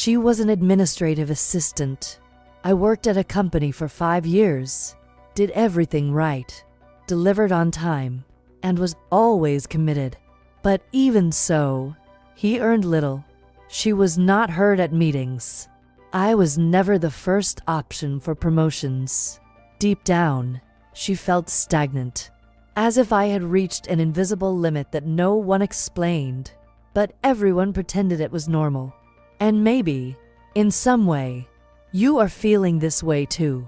She was an administrative assistant. I worked at a company for 5 years, did everything right, delivered on time, and was always committed. But even so, he earned little. She was not heard at meetings. I was never the first option for promotions. Deep down, she felt stagnant, as if I had reached an invisible limit that no one explained, but everyone pretended it was normal. And maybe, in some way, you are feeling this way too.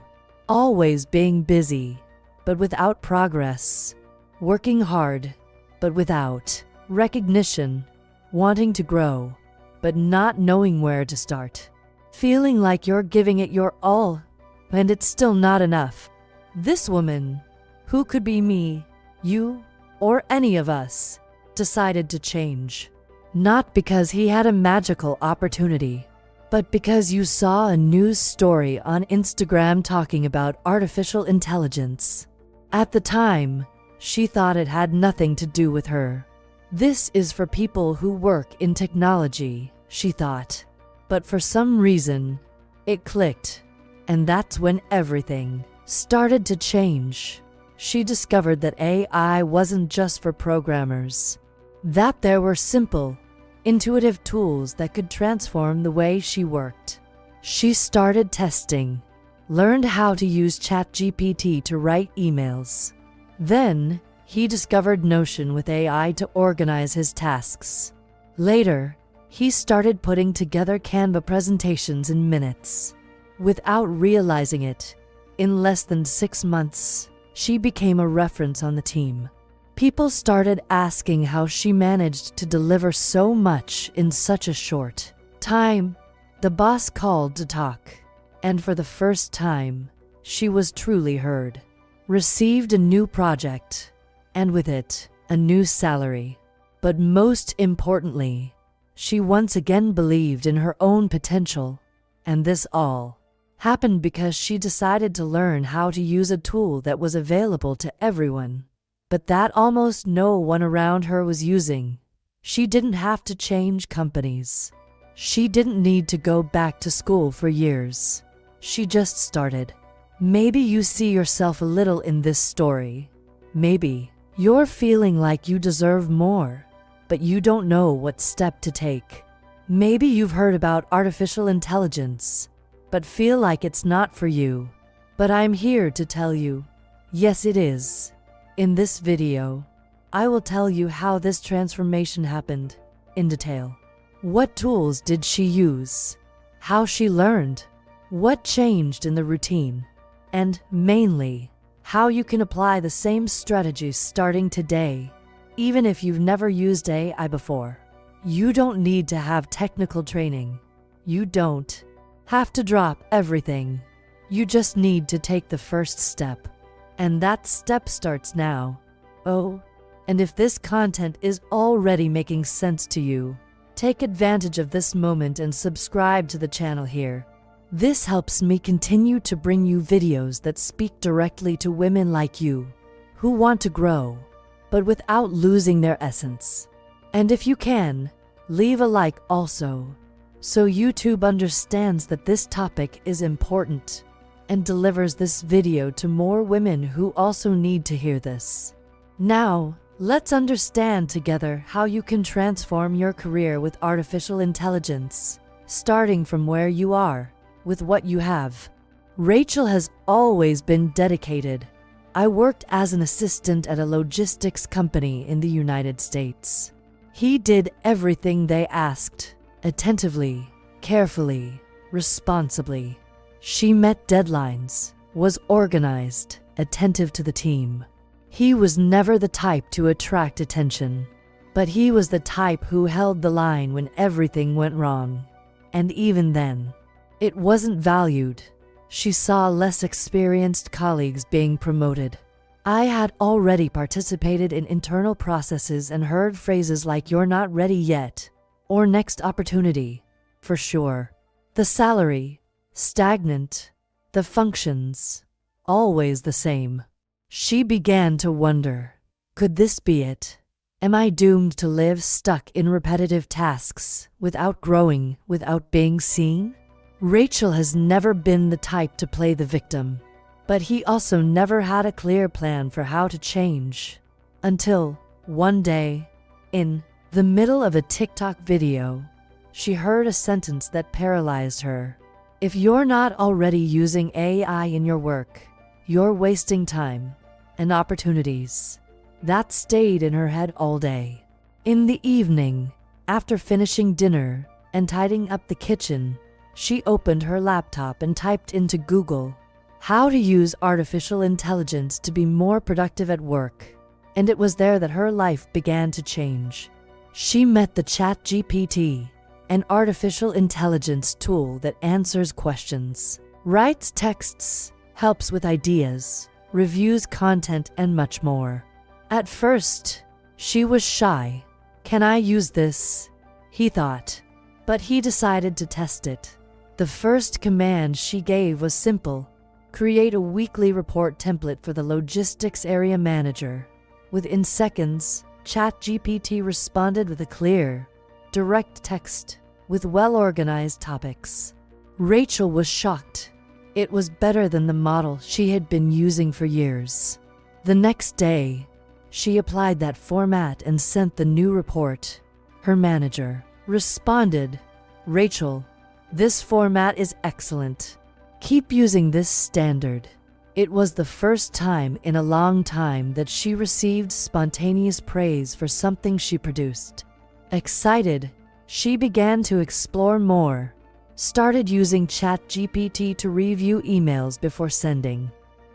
Always being busy, but without progress. Working hard, but without recognition. Wanting to grow, but not knowing where to start. Feeling like you're giving it your all, and it's still not enough. This woman, who could be me, you, or any of us, decided to change. Not because he had a magical opportunity, but because you saw a news story on Instagram talking about artificial intelligence. At the time, she thought it had nothing to do with her. This is for people who work in technology, she thought. But for some reason, it clicked, and that's when everything started to change. She discovered that AI wasn't just for programmers, that there were simple, intuitive tools that could transform the way she worked. She started testing, learned how to use ChatGPT to write emails. Then, he discovered Notion with AI to organize his tasks. Later, he started putting together Canva presentations in minutes. Without realizing it, in less than 6 months, she became a reference on the team. People started asking how she managed to deliver so much in such a short time. The boss called to talk, and for the first time, she was truly heard. Received a new project, and with it, a new salary. But most importantly, she once again believed in her own potential, and this all happened because she decided to learn how to use a tool that was available to everyone, but that almost no one around her was using. She didn't have to change companies. She didn't need to go back to school for years. She just started. Maybe you see yourself a little in this story. Maybe you're feeling like you deserve more, but you don't know what step to take. Maybe you've heard about artificial intelligence, but feel like it's not for you. But I'm here to tell you, yes, it is. In this video, I will tell you how this transformation happened in detail. What tools did she use? How she learned? What changed in the routine? And mainly, how you can apply the same strategies starting today, even if you've never used AI before. You don't need to have technical training. You don't have to drop everything. You just need to take the first step. And that step starts now. Oh, and if this content is already making sense to you, take advantage of this moment and subscribe to the channel here. This helps me continue to bring you videos that speak directly to women like you, who want to grow, but without losing their essence. And if you can, leave a like also, so YouTube understands that this topic is important and delivers this video to more women who also need to hear this. Now, let's understand together how you can transform your career with artificial intelligence, starting from where you are, with what you have. Rachel has always been dedicated. I worked as an assistant at a logistics company in the United States. He did everything they asked, attentively, carefully, responsibly. She met deadlines, was organized, attentive to the team. He was never the type to attract attention, but he was the type who held the line when everything went wrong. And even then, it wasn't valued. She saw less experienced colleagues being promoted. I had already participated in internal processes and heard phrases like "you're not ready yet" or "next opportunity." For sure. The salary, stagnant. The functions, always the same. She began to wonder, could this be it? Am I doomed to live stuck in repetitive tasks, without growing, without being seen? Rachel has never been the type to play the victim, but he also never had a clear plan for how to change. Until, one day, in the middle of a TikTok video, she heard a sentence that paralyzed her. If you're not already using AI in your work, you're wasting time and opportunities. That stayed in her head all day. In the evening, after finishing dinner and tidying up the kitchen, she opened her laptop and typed into Google, "How to use artificial intelligence to be more productive at work." And it was there that her life began to change. She met the ChatGPT, an artificial intelligence tool that answers questions, writes texts, helps with ideas, reviews content, and much more. At first, she was shy. "Can I use this?" he thought. But he decided to test it. The first command she gave was simple: create a weekly report template for the logistics area manager. Within seconds, ChatGPT responded with a clear, direct text with well-organized topics. Rachel was shocked. It was better than the model she had been using for years. The next day, she applied that format and sent the new report. Her manager responded, "Rachel, this format is excellent. Keep using this standard." It was the first time in a long time that she received spontaneous praise for something she produced. Excited, she began to explore more, started using ChatGPT to review emails before sending,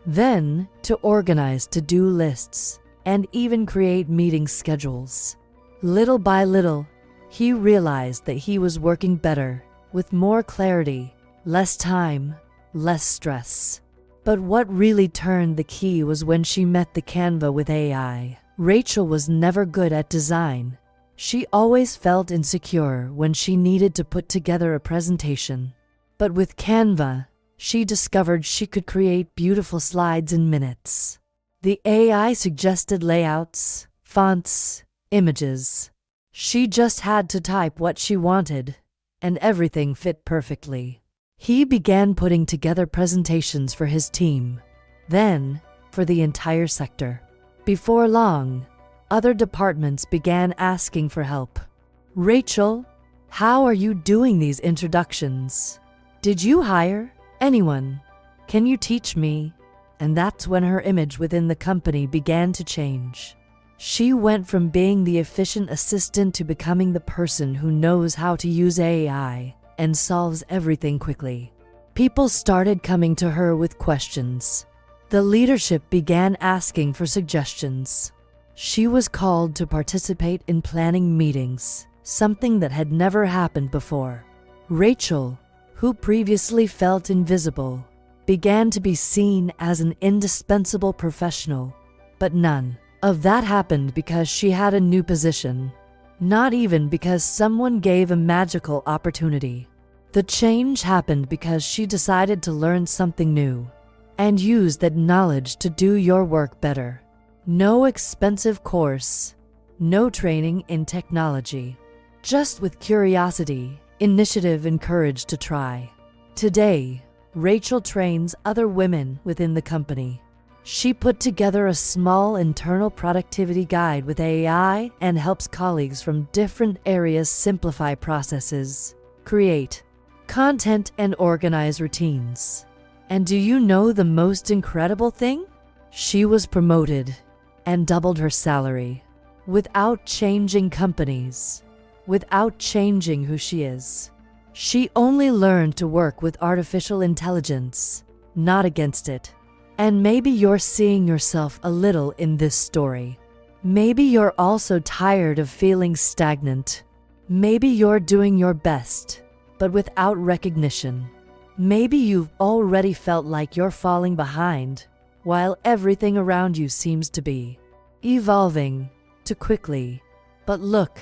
then to organize to-do lists, and even create meeting schedules. Little by little, he realized that he was working better, with more clarity, less time, less stress. But what really turned the key was when she met the Canva with AI. Rachel was never good at design. She always felt insecure when she needed to put together a presentation. But with Canva, she discovered she could create beautiful slides in minutes. The AI suggested layouts, fonts, images. She just had to type what she wanted, and everything fit perfectly. He began putting together presentations for his team, then for the entire sector. Before long, other departments began asking for help. "Rachel, how are you doing these introductions? Did you hire anyone? Can you teach me?" And that's when her image within the company began to change. She went from being the efficient assistant to becoming the person who knows how to use AI and solves everything quickly. People started coming to her with questions. The leadership began asking for suggestions. She was called to participate in planning meetings, something that had never happened before. Rachel, who previously felt invisible, began to be seen as an indispensable professional. But none of that happened because she had a new position. Not even because someone gave a magical opportunity. The change happened because she decided to learn something new and use that knowledge to do your work better. No expensive course, no training in technology, just with curiosity, initiative, and courage to try. Today, Rachel trains other women within the company. She put together a small internal productivity guide with AI and helps colleagues from different areas simplify processes, create content, and organize routines. And do you know the most incredible thing? She was promoted and doubled her salary without changing companies, without changing who she is. She only learned to work with artificial intelligence, not against it. And maybe you're seeing yourself a little in this story. Maybe you're also tired of feeling stagnant. Maybe you're doing your best, but without recognition. Maybe you've already felt like you're falling behind, while everything around you seems to be evolving too quickly. But look,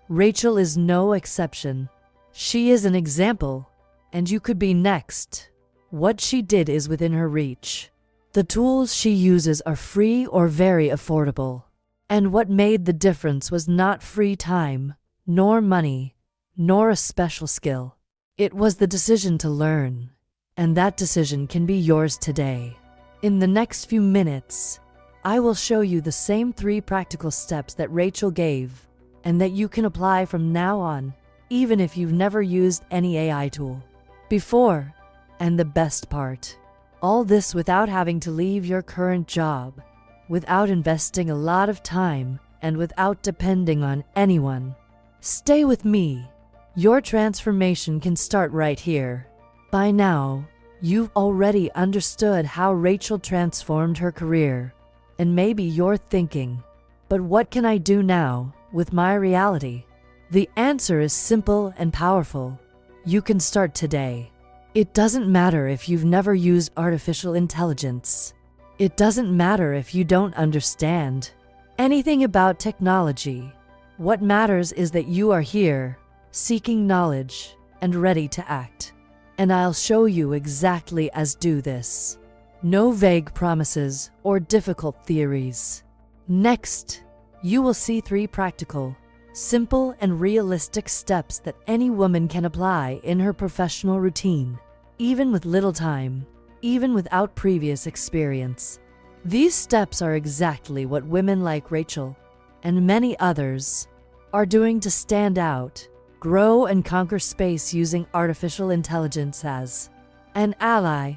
Rachel is no exception. She is an example, and you could be next. What she did is within her reach. The tools she uses are free or very affordable. And what made the difference was not free time, nor money, nor a special skill. It was the decision to learn, and that decision can be yours today. In the next few minutes, I will show you the same 3 practical steps that Rachel gave, and that you can apply from now on, even if you've never used any AI tool before. And the best part, all this without having to leave your current job, without investing a lot of time, and without depending on anyone. Stay with me. Your transformation can start right here. By now, you've already understood how Rachel transformed her career, and maybe you're thinking, but what can I do now with my reality? The answer is simple and powerful. You can start today. It doesn't matter if you've never used artificial intelligence. It doesn't matter if you don't understand anything about technology. What matters is that you are here, seeking knowledge, and ready to act. And I'll show you exactly as do this. No vague promises or difficult theories. Next, you will see 3 practical, simple, and realistic steps that any woman can apply in her professional routine, even with little time, even without previous experience. These steps are exactly what women like Rachel, and many others, are doing to stand out, grow, and conquer space using artificial intelligence as an ally.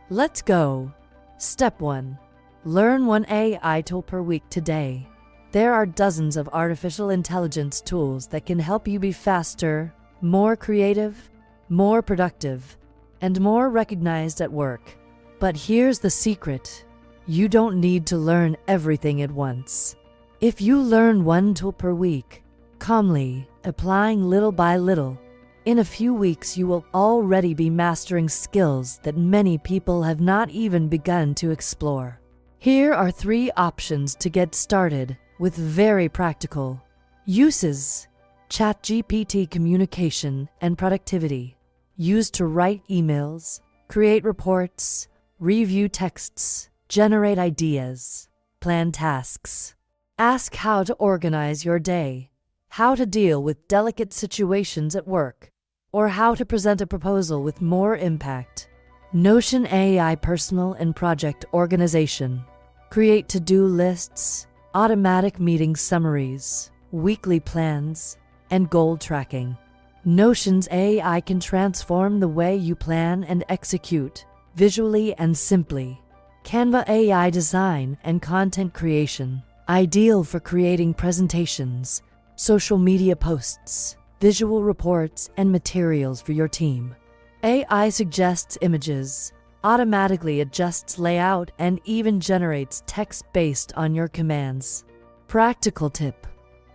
Let's go. Step 1. Learn 1 AI tool per week today. There are dozens of artificial intelligence tools that can help you be faster, more creative, more productive, and more recognized at work. But here's the secret. You don't need to learn everything at once. If you learn 1 tool per week, calmly, applying little by little, in a few weeks you will already be mastering skills that many people have not even begun to explore. Here are 3 options to get started with very practical uses. ChatGPT communication and productivity. Used to write emails, create reports, review texts, generate ideas, plan tasks. Ask how to organize your day, how to deal with delicate situations at work, or how to present a proposal with more impact. Notion AI personal and project organization. Create to-do lists, automatic meeting summaries, weekly plans, and goal tracking. Notion's AI can transform the way you plan and execute, visually and simply. Canva AI design and content creation. Ideal for creating presentations, social media posts, visual reports, and materials for your team. AI suggests images, automatically adjusts layout, and even generates text based on your commands. Practical tip.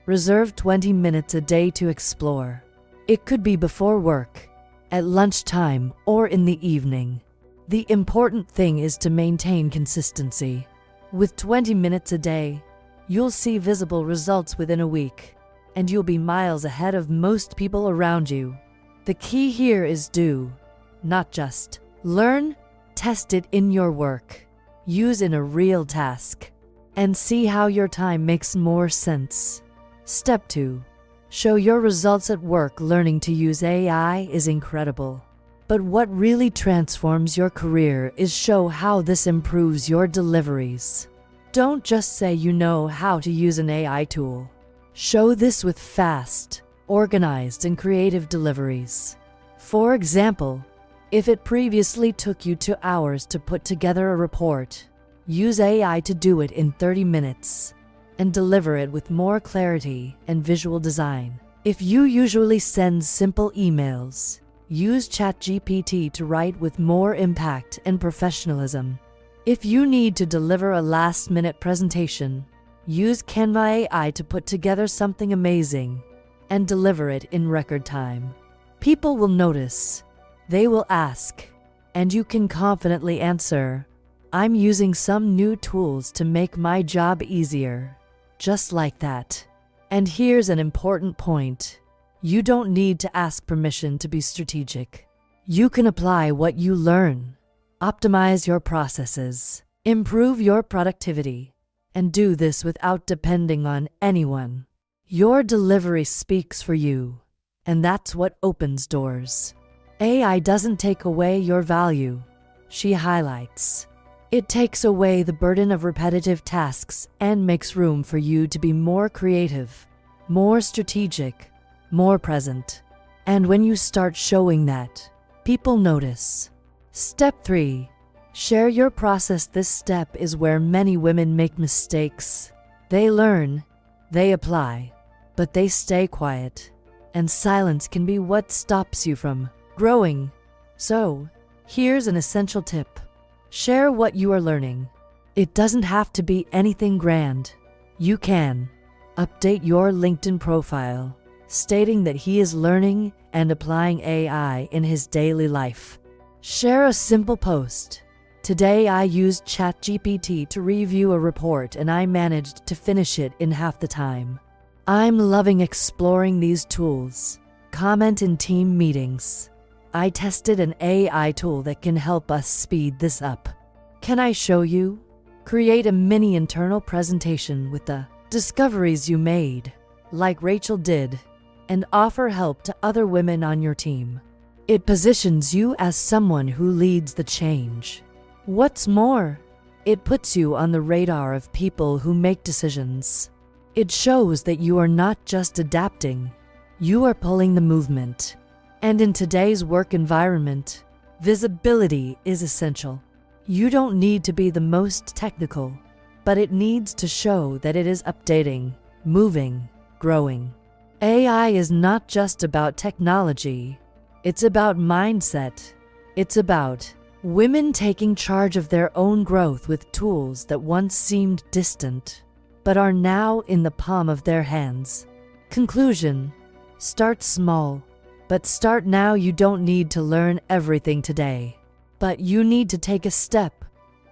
Reserve 20 minutes a day to explore. It could be before work, at lunchtime, or in the evening. The important thing is to maintain consistency. With 20 minutes a day, you'll see visible results within a week, and you'll be miles ahead of most people around you. The key here is do, not just learn. Test it in your work, use in a real task, and see how your time makes more sense. Step 2. Show your results at work. Learning to use AI is incredible, but what really transforms your career is show how this improves your deliveries. Don't just say you know how to use an AI tool. Show this with fast, organized, and creative deliveries. For example, if it previously took you 2 hours to put together a report, use AI to do it in 30 minutes and deliver it with more clarity and visual design. If you usually send simple emails, use ChatGPT to write with more impact and professionalism. If you need to deliver a last-minute presentation, use Canva AI to put together something amazing and deliver it in record time. People will notice. They will ask, and you can confidently answer, "I'm using some new tools to make my job easier." Just like that. And here's an important point. You don't need to ask permission to be strategic. You can apply what you learn, optimize your processes, improve your productivity, and do this without depending on anyone. Your delivery speaks for you, and that's what opens doors. AI doesn't take away your value, she highlights. It takes away the burden of repetitive tasks and makes room for you to be more creative, more strategic, more present. And when you start showing that, people notice. Step 3. Share your process. This step is where many women make mistakes. They learn, they apply, but they stay quiet. And silence can be what stops you from growing. So, here's an essential tip. Share what you are learning. It doesn't have to be anything grand. You can update your LinkedIn profile, stating that he is learning and applying AI in his daily life. Share a simple post. Today I used ChatGPT to review a report and I managed to finish it in half the time. I'm loving exploring these tools. Comment in team meetings. I tested an AI tool that can help us speed this up. Can I show you? Create a mini internal presentation with the discoveries you made, like Rachel did, and offer help to other women on your team. It positions you as someone who leads the change. What's more, it puts you on the radar of people who make decisions. It shows that you are not just adapting, you are pulling the movement. And in today's work environment, visibility is essential. You don't need to be the most technical, but it needs to show that it is updating, moving, growing. AI is not just about technology, it's about mindset. It's about women taking charge of their own growth with tools that once seemed distant, but are now in the palm of their hands. Conclusion: start small. But start now. You don't need to learn everything today. But you need to take a step,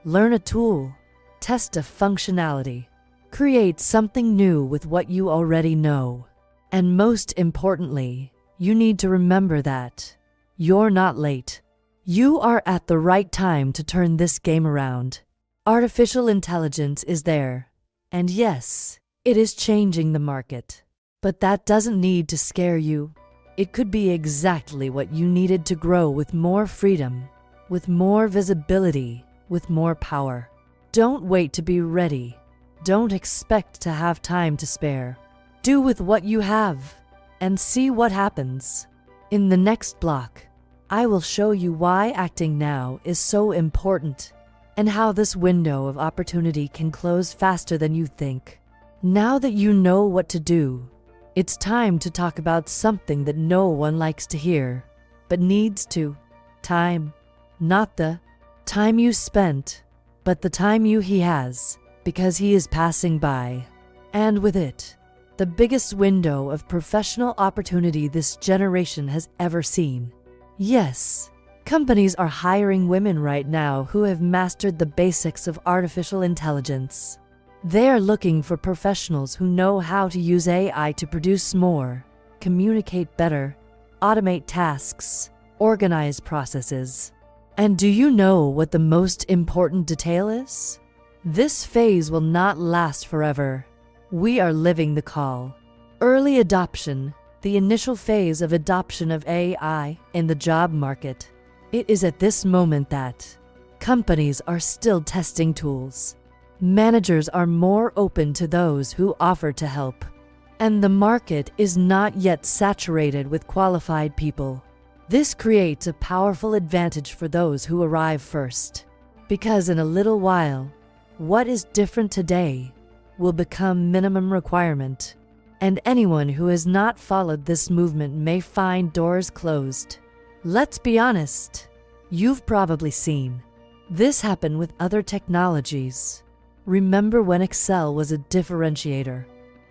learn a tool, test a functionality, create something new with what you already know. And most importantly, you need to remember that you're not late. You are at the right time to turn this game around. Artificial intelligence is there. And yes, it is changing the market. But that doesn't need to scare you. It could be exactly what you needed to grow with more freedom, with more visibility, with more power. Don't wait to be ready. Don't expect to have time to spare. Do with what you have and see what happens. In the next block, I will show you why acting now is so important and how this window of opportunity can close faster than you think. Now that you know what to do, it's time to talk about something that no one likes to hear, but needs to. Time. Not the time you spent, but the time he has, because he is passing by. And with it, the biggest window of professional opportunity this generation has ever seen. Yes, companies are hiring women right now who have mastered the basics of artificial intelligence. They are looking for professionals who know how to use AI to produce more, communicate better, automate tasks, organize processes. And do you know what the most important detail is? This phase will not last forever. We are living the call. Early adoption, the initial phase of adoption of AI in the job market. It is at this moment that companies are still testing tools. Managers are more open to those who offer to help. And the market is not yet saturated with qualified people. This creates a powerful advantage for those who arrive first. Because in a little while, what is different today will become minimum requirement. And anyone who has not followed this movement may find doors closed. Let's be honest, you've probably seen this happen with other technologies. Remember when Excel was a differentiator?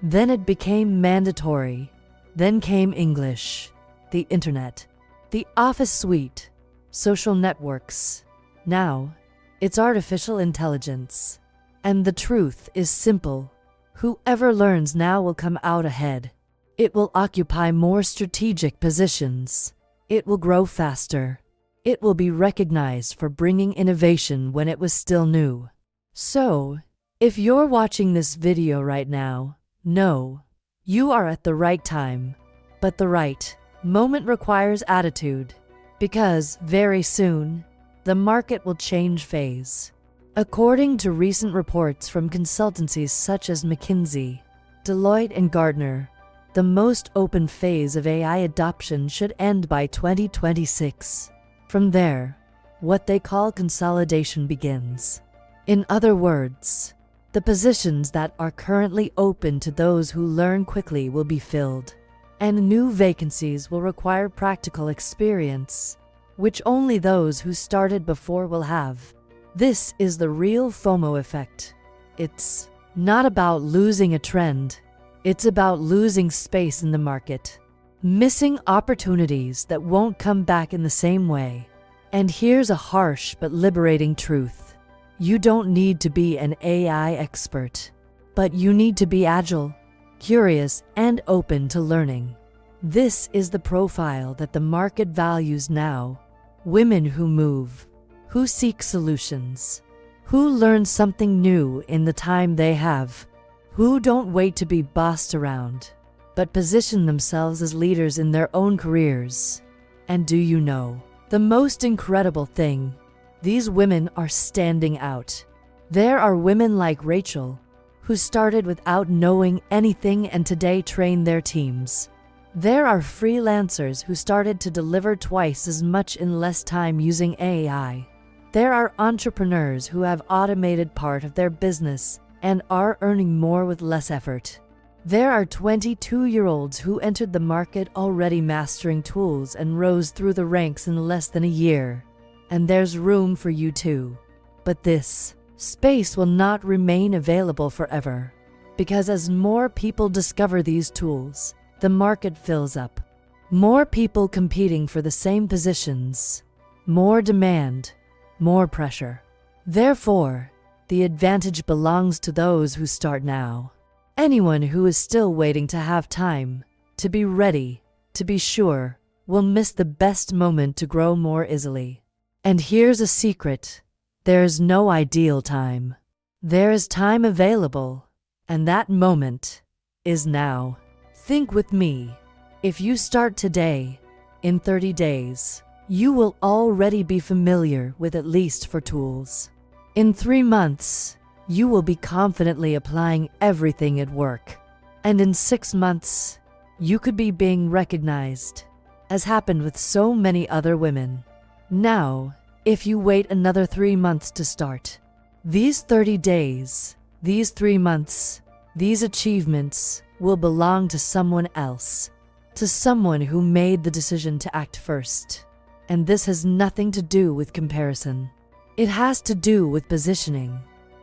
Then it became mandatory. Then came English, the internet, the office suite, social networks. Now, it's artificial intelligence. And the truth is simple. Whoever learns now will come out ahead. It will occupy more strategic positions. It will grow faster. It will be recognized for bringing innovation when it was still new. So, If you're watching this video right now, know you are at the right time. But the right moment requires attitude, because very soon, the market will change phase. According to recent reports from consultancies such as McKinsey, Deloitte, and Gartner, the most open phase of AI adoption should end by 2026. From there, what they call consolidation begins. In other words, the positions that are currently open to those who learn quickly will be filled, and new vacancies will require practical experience, which only those who started before will have. This is the real FOMO effect. It's not about losing a trend. It's about losing space in the market, missing opportunities that won't come back in the same way. And here's a harsh but liberating truth. You don't need to be an AI expert, but you need to be agile, curious, and open to learning. This is the profile that the market values now. Women who move, who seek solutions, who learn something new in the time they have, who don't wait to be bossed around, but position themselves as leaders in their own careers. And do you know the most incredible thing? These women are standing out. There are women like Rachel, who started without knowing anything and today train their teams. There are freelancers who started to deliver twice as much in less time using AI. There are entrepreneurs who have automated part of their business and are earning more with less effort. There are 22-year-olds who entered the market already mastering tools and rose through the ranks in less than a year. And there's room for you too. But this space will not remain available forever, because as more people discover these tools, the market fills up. More people competing for the same positions, more demand, more pressure. Therefore, the advantage belongs to those who start now. Anyone who is still waiting to have time, to be ready, to be sure, will miss the best moment to grow more easily. And here's a secret. There is no ideal time. There is time available, and that moment is now. Think with me. If you start today, in 30 days, you will already be familiar with at least 4 tools. In 3 months, you will be confidently applying everything at work. And in 6 months, you could be being recognized, as happened with so many other women. Now, if you wait another 3 months to start, these 30 days, these 3 months, these achievements will belong to someone else, to someone who made the decision to act first. And this has nothing to do with comparison. It has to do with positioning.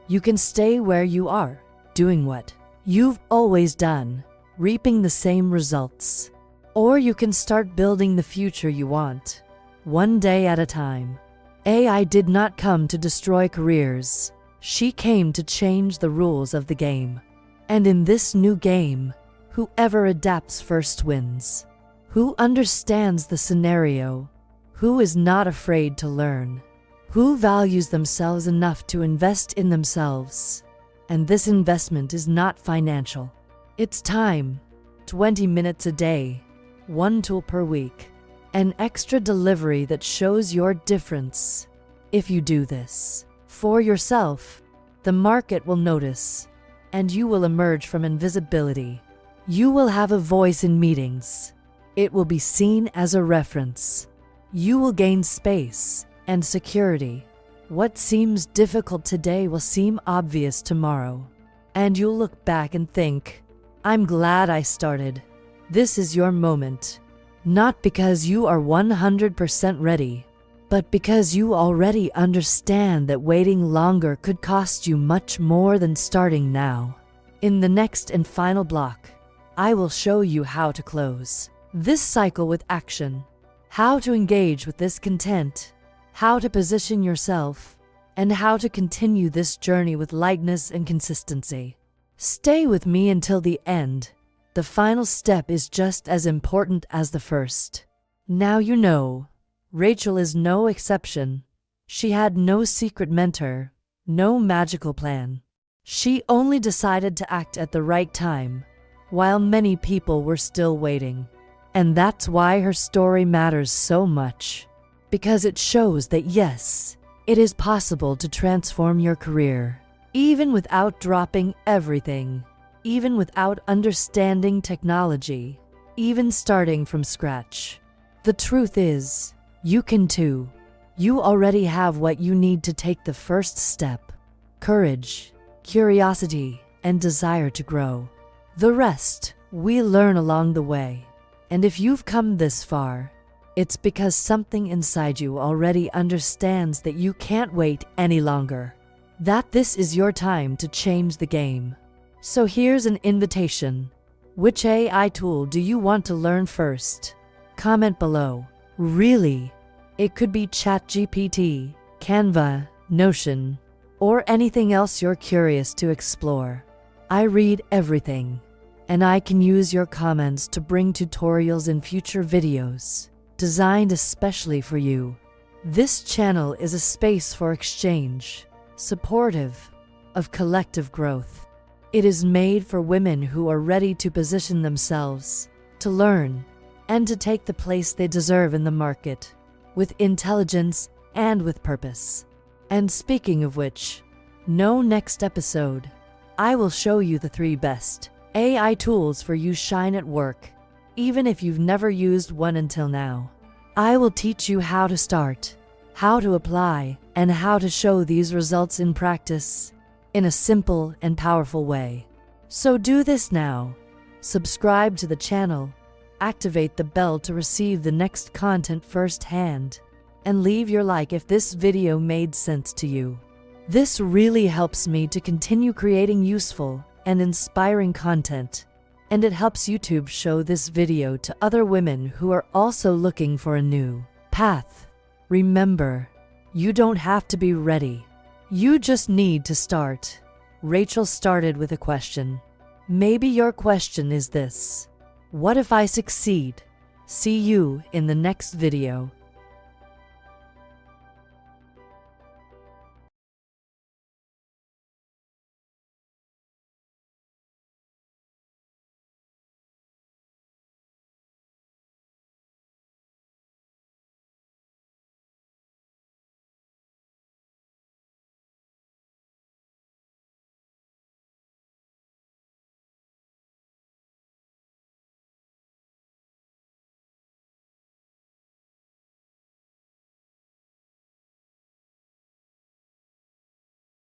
You can stay where you are, doing what you've always done, reaping the same results. Or you can start building the future you want, one day at a time. AI did not come to destroy careers. She came to change the rules of the game. And in this new game, whoever adapts first wins. Who understands the scenario, who is not afraid to learn, who values themselves enough to invest in themselves. And this investment is not financial. It's time, 20 minutes a day, 1 tool per week, an extra delivery that shows your difference. If you do this for yourself, the market will notice, and you will emerge from invisibility. You will have a voice in meetings. It will be seen as a reference. You will gain space and security. What seems difficult today will seem obvious tomorrow. And you'll look back and think, I'm glad I started. This is your moment. Not because you are 100% ready, but because you already understand that waiting longer could cost you much more than starting now. In the next and final block, I will show you how to close this cycle with action, how to engage with this content, how to position yourself, and how to continue this journey with lightness and consistency. Stay with me until the end. The final step is just as important as the first. Now you know, Rachel is no exception. She had no secret mentor, no magical plan. She only decided to act at the right time, while many people were still waiting. And that's why her story matters so much. Because it shows that yes, it is possible to transform your career, even without dropping everything, even without understanding technology, even starting from scratch. The truth is, you can too. You already have what you need to take the first step: courage, curiosity, and desire to grow. The rest, we learn along the way. And if you've come this far, it's because something inside you already understands that you can't wait any longer, that this is your time to change the game. So here's an invitation. Which AI tool do you want to learn first? Comment below. Really? It could be ChatGPT, Canva, Notion, or anything else you're curious to explore. I read everything, and I can use your comments to bring tutorials in future videos, designed especially for you. This channel is a space for exchange, supportive of collective growth. It is made for women who are ready to position themselves, to learn, and to take the place they deserve in the market, with intelligence and with purpose. And speaking of which, next episode, I will show you the 3 best AI tools for you shine at work, even if you've never used one until now. I will teach you how to start, how to apply, and how to show these results in practice, in a simple and powerful way. So do this now. Subscribe to the channel, activate the bell to receive the next content firsthand, and leave your like if this video made sense to you. This really helps me to continue creating useful and inspiring content, and it helps YouTube show this video to other women who are also looking for a new path. Remember, you don't have to be ready. You just need to start. Rachel started with a question. Maybe your question is this: what if I succeed? See you in the next video.